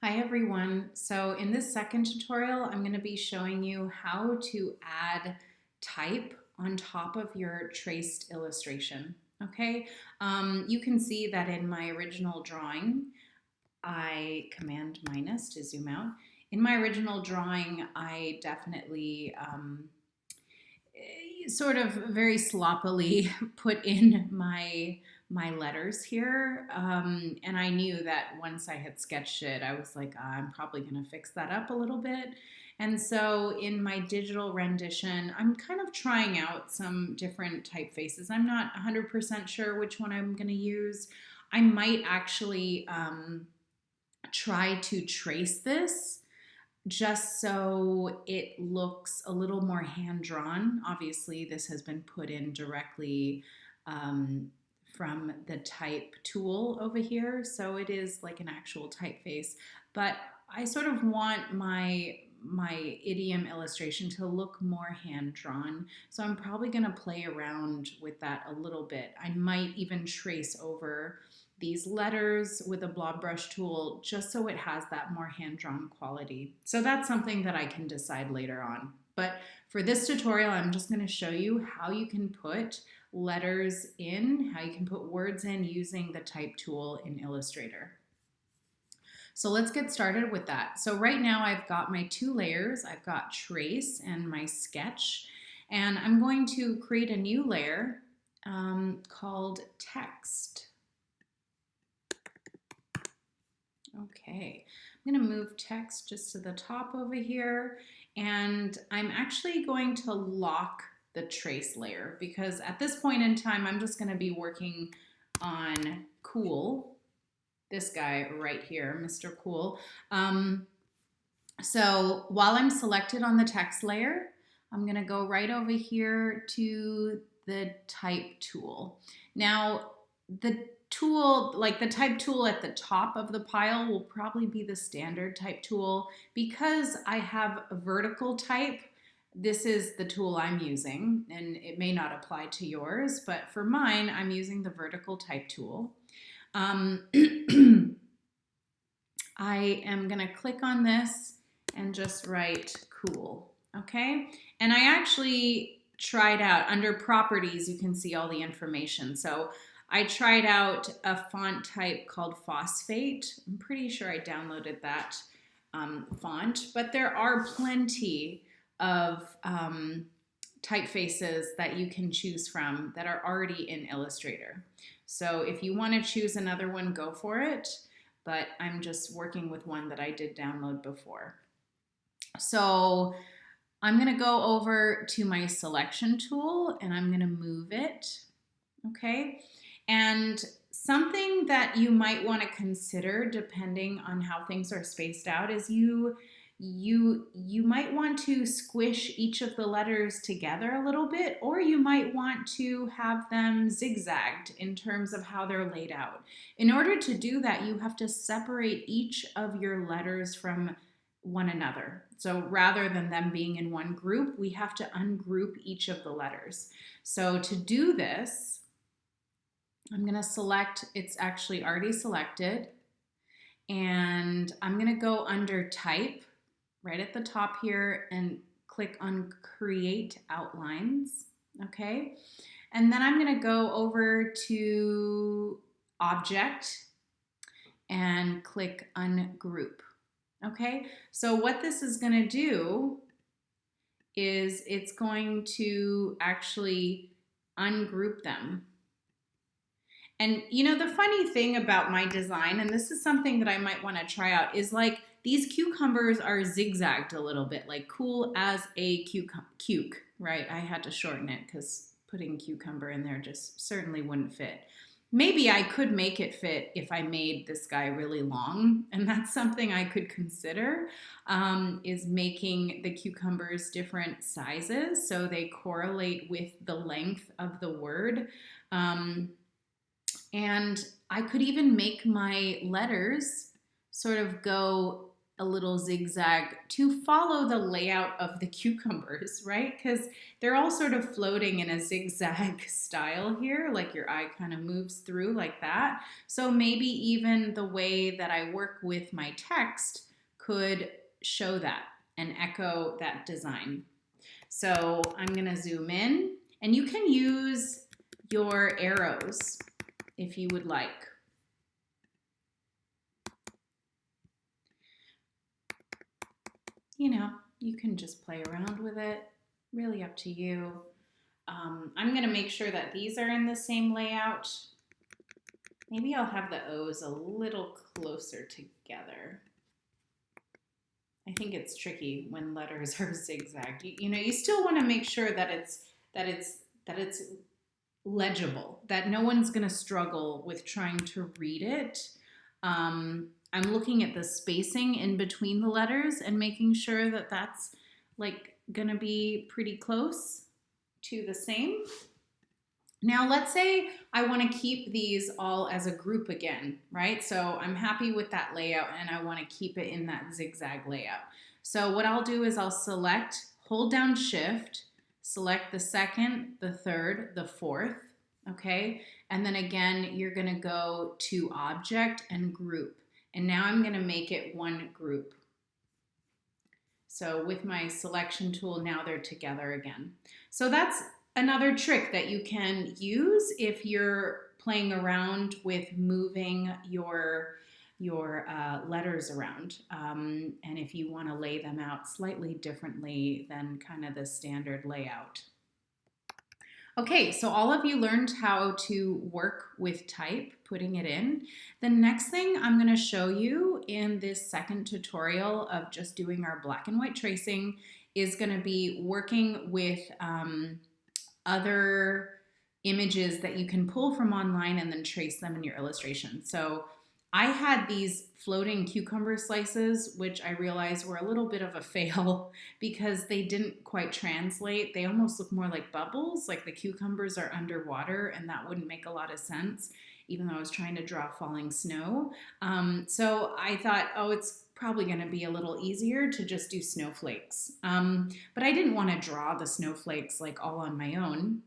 Hi everyone. So in this second tutorial, I'm going to be showing you how to add type on top of your traced illustration. Okay, you can see that in my original drawing, I command minus to zoom out. In my original drawing, I definitely sort of very sloppily put in my letters here, and I knew that once I had sketched it, I was like, I'm probably going to fix that up a little bit. And so in my digital rendition, I'm kind of trying out some different typefaces. I'm not 100% sure which one I'm going to use. I might actually try to trace this just so it looks a little more hand-drawn. Obviously, this has been put in directly from the type tool over here, so it is like an actual typeface. But I sort of want my idiom illustration to look more hand-drawn, so I'm probably going to play around with that a little bit. I might even trace over these letters with a blob brush tool just so it has that more hand-drawn quality. So that's something that I can decide later on. But for this tutorial, I'm just going to show you how you can put letters in, how you can put words in using the type tool in Illustrator. So let's get started with that. So right now I've got my two layers. I've got trace and my sketch, and I'm going to create a new layer called text. Okay, I'm going to move text just to the top over here, and I'm actually going to lock the trace layer because at this point in time, I'm just going to be working on Cool, this guy right here, Mr. Cool. So while I'm selected on the text layer, I'm going to go right over here to the type tool. Now, the tool, like the type tool at the top of the pile, will probably be the standard type tool. Because I have a vertical type, this is the tool I'm using, and it may not apply to yours, but for mine, I'm using the vertical type tool. I am going to click on this and just write cool, okay? And I actually tried out, under properties, you can see all the information. So I tried out a font type called Phosphate. I'm pretty sure I downloaded that font, but there are plenty of typefaces that you can choose from that are already in Illustrator. So if you want to choose another one, go for it, but I'm just working with one that I did download before. So I'm going to go over to my selection tool and I'm going to move it, okay? And something that you might want to consider depending on how things are spaced out is you might want to squish each of the letters together a little bit, or you might want to have them zigzagged in terms of how they're laid out. In order to do that, you have to separate each of your letters from one another. So rather than them being in one group, we have to ungroup each of the letters. So to do this, I'm going to select, it's actually already selected, and I'm going to go under type right at the top here and click on create outlines, okay? And then I'm going to go over to object and click ungroup, okay? So what this is going to do is it's going to actually ungroup them. And you know, the funny thing about my design, and this is something that I might want to try out, is like these cucumbers are zigzagged a little bit, like cool as a cuke, right? I had to shorten it because putting cucumber in there just certainly wouldn't fit. Maybe I could make it fit if I made this guy really long, and that's something I could consider, is making the cucumbers different sizes so they correlate with the length of the word. And I could even make my letters sort of go a little zigzag to follow the layout of the cucumbers, right? Because they're all sort of floating in a zigzag style here, like your eye kind of moves through like that. So maybe even the way that I work with my text could show that and echo that design. So I'm gonna zoom in, and you can use your arrows if you would like. You know, you can just play around with it, really up to you. I'm gonna make sure that these are in the same layout. Maybe I'll have the O's a little closer together. I think it's tricky when letters are zigzag. You know, you still want to make sure that it's legible, that no one's going to struggle with trying to read it. I'm looking at the spacing in between the letters and making sure that that's like going to be pretty close to the same. Now, let's say I want to keep these all as a group again, right? So I'm happy with that layout and I want to keep it in that zigzag layout. So what I'll do is I'll select, hold down Shift, select the second, the third, the fourth, okay? And then again, you're going to go to Object and Group. And now I'm going to make it one group. So with my selection tool, now they're together again. So that's another trick that you can use if you're playing around with moving your letters around, and if you want to lay them out slightly differently than kind of the standard layout. Okay, so all of you learned how to work with type, putting it in. The next thing I'm going to show you in this second tutorial of just doing our black and white tracing is going to be working with other images that you can pull from online and then trace them in your illustration. So I had these floating cucumber slices, which I realized were a little bit of a fail because they didn't quite translate. They almost look more like bubbles, like the cucumbers are underwater, and that wouldn't make a lot of sense, even though I was trying to draw falling snow. So I thought, oh, it's probably going to be a little easier to just do snowflakes. But I didn't want to draw the snowflakes like all on my own.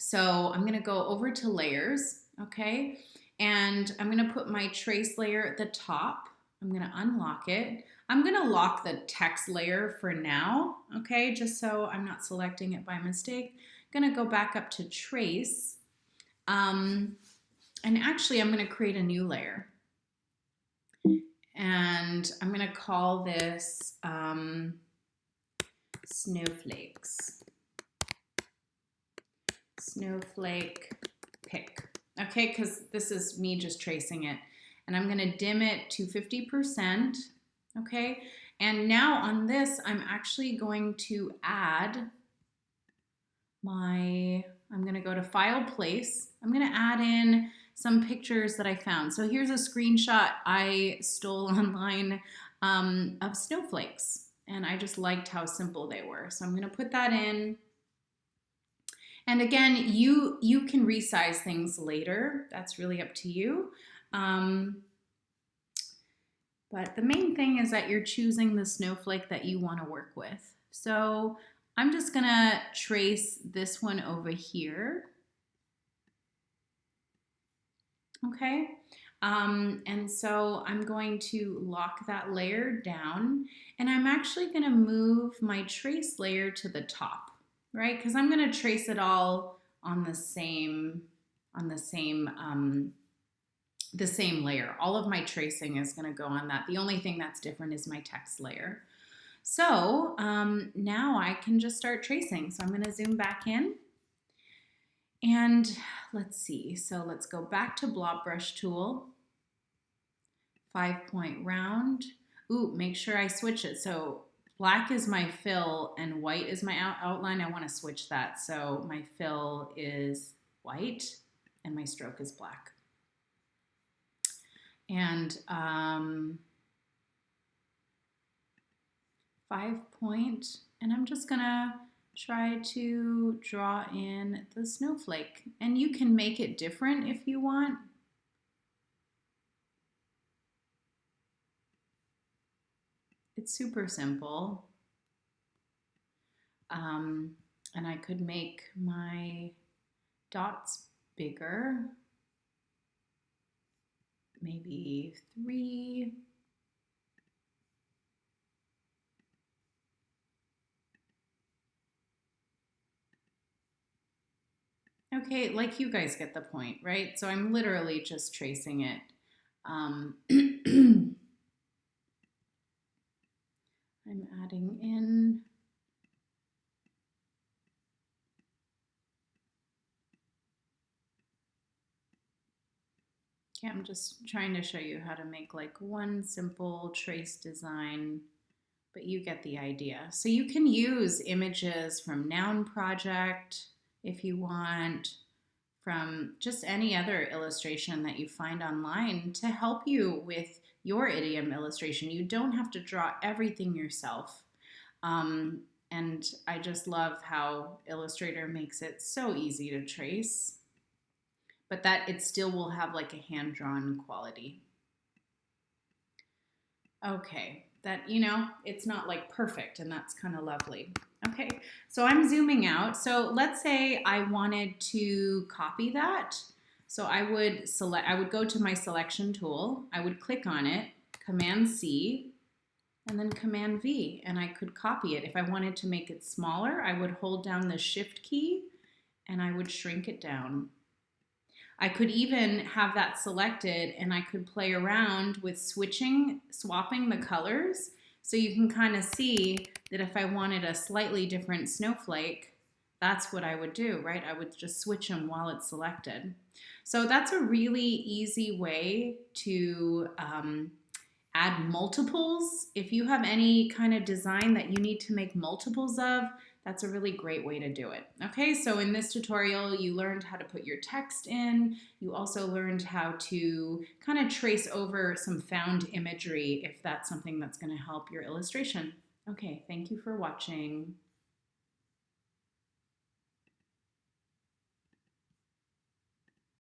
So I'm going to go over to layers, okay? And I'm going to put my trace layer at the top. I'm going to unlock it. I'm going to lock the text layer for now, okay? Just so I'm not selecting it by mistake. I'm going to go back up to trace. And actually, I'm going to create a new layer. And I'm going to call this snowflakes. Snowflake pick. Okay, because this is me just tracing it. And I'm going to dim it to 50%. Okay, and now on this, I'm actually going to add I'm going to go to File, Place. I'm going to add in some pictures that I found. So here's a screenshot I stole online of snowflakes. And I just liked how simple they were. So I'm going to put that in. And again, you can resize things later. That's really up to you. But the main thing is that you're choosing the snowflake that you want to work with. So I'm just going to trace this one over here. Okay. And so I'm going to lock that layer down, and I'm actually going to move my trace layer to the top. Right? Because I'm going to trace it all on the same layer. All of my tracing is going to go on that. The only thing that's different is my text layer. So now I can just start tracing. So I'm going to zoom back in. And let's see. So let's go back to Blob Brush tool. 5-point round. Ooh, make sure I switch it. So black is my fill and white is my outline. I want to switch that. So my fill is white and my stroke is black. And 5-point, and I'm just gonna try to draw in the snowflake. And you can make it different if you want. It's super simple. And I could make my dots bigger, maybe 3. Okay, like you guys get the point, right? So I'm literally just tracing it. I'm adding in. Okay, I'm just trying to show you how to make like one simple trace design, but you get the idea. So you can use images from Noun Project if you want, from just any other illustration that you find online to help you with your idiom illustration. You don't have to draw everything yourself. And I just love how Illustrator makes it so easy to trace, but that it still will have like a hand-drawn quality. Okay, that, it's not like perfect, and that's kind of lovely. Okay, so I'm zooming out. So let's say I wanted to copy that. So I would go to my selection tool, I would click on it, Command C, and then Command V, and I could copy it. If I wanted to make it smaller, I would hold down the Shift key and I would shrink it down. I could even have that selected and I could play around with swapping the colors. So you can kind of see that if I wanted a slightly different snowflake, that's what I would do, right? I would just switch them while it's selected. So that's a really easy way to add multiples. If you have any kind of design that you need to make multiples of, that's a really great way to do it. Okay, so in this tutorial, you learned how to put your text in. You also learned how to kind of trace over some found imagery if that's something that's going to help your illustration. Okay, thank you for watching.